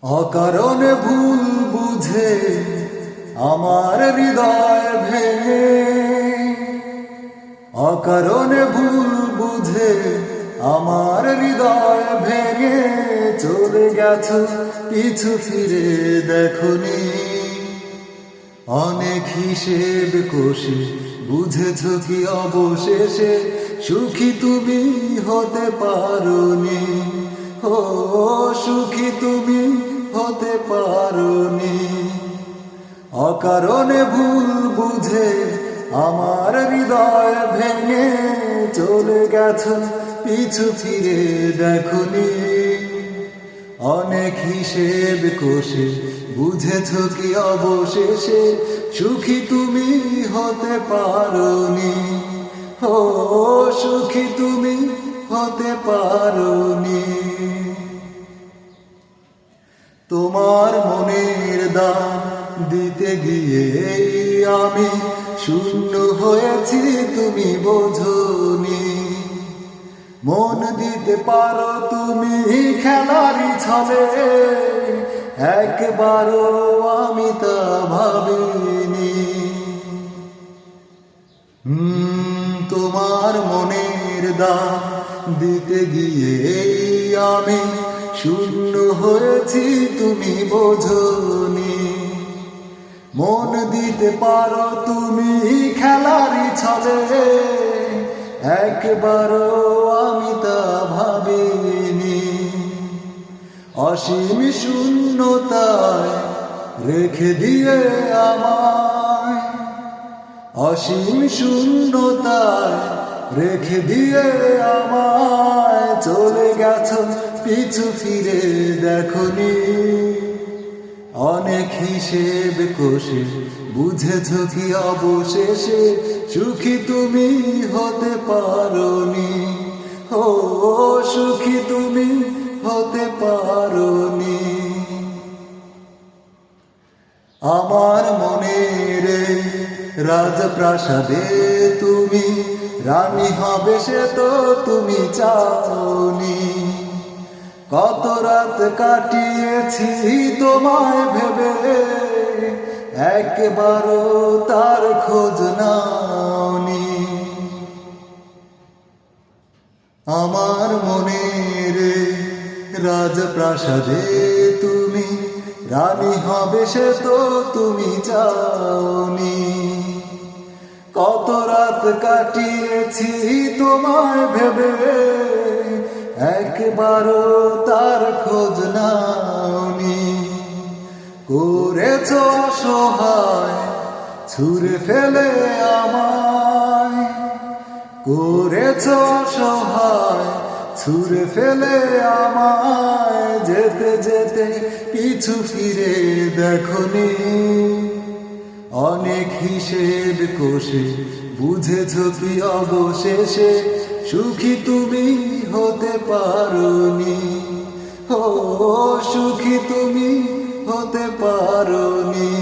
অকারণে ভুল বুঝে আমার হৃদয় ভেঙে, অকারণে ভুল বুঝে আমার হৃদয় ভেঙে চলে গেছো, পিছু ফিরে দেখোনি। অনেক হিসেব কষে বুঝেছো কি অবশেষে সুখী তুমি হতে পারোনি। ও সুখী তুমি হতে পারোনি। অকারণে ভুল বুঝে আমার হৃদয় ভেঙে চলে গেছো, পিছু ফিরে দেখোনি। অনেক হিসেব কষে বুঝেছো কি অবশেষে সুখী তুমি হতে পারোনি। ও সুখী তুমি হতে পারোনি। তোমার মনের দাম দিতে গিয়ে আমি শূন্য হয়েছি, তুমি বোঝোনি। মন দিতে পারো তুমি খেলারই ছলে, একবারও আমি তা ভাবিনি। তোমার মনের দাম দিতে গিয়ে আমি শূন্য হয়েছি, তুমি বোঝোনি। মন দিতে পারো তুমি খেলারই ছলে, একবারও আমি তা ভাবিনি। অসীম শূন্যতায় রেখে দিয়ে আমায়, অসীম শূন্যতায় রেখে দিয়ে আমায় চলে গেছো, পিছু ফিরে দেখোনি। অনেক হিসেব কষে বুঝেছো কি অবশেষে সুখী তুমি হতে পারোনি। ও সুখী তুমি হতে পারোনি। আমার মনের রাজপ্রাসাদে তুমি রানী হবে সে তো তুমি চাওনি। কত রাত কাটিয়েছি তোমায় ভেবে, একবারও তার খোঁজ নাওনি। আমার মনের রাজপ্রাসাদে তুমি রানী হবে সে তো তুমি চাওনি। কত রাত কাটিয়েছি তোমায় ভেবে, একবারও তার খোঁজ নাওনি। করেছো অসহায় ছুঁড়ে ফেলে আমায়, করেছো অসহায় ছুঁড়ে ফেলে আমায়। যেতে যেতে পিছু ফিরে দেখোনি। অনেক হিসেব কষে বুঝেছো কি অবশেষে সুখী তুমি হতে পারোনি। ও সুখী তুমি হতে পারোনি।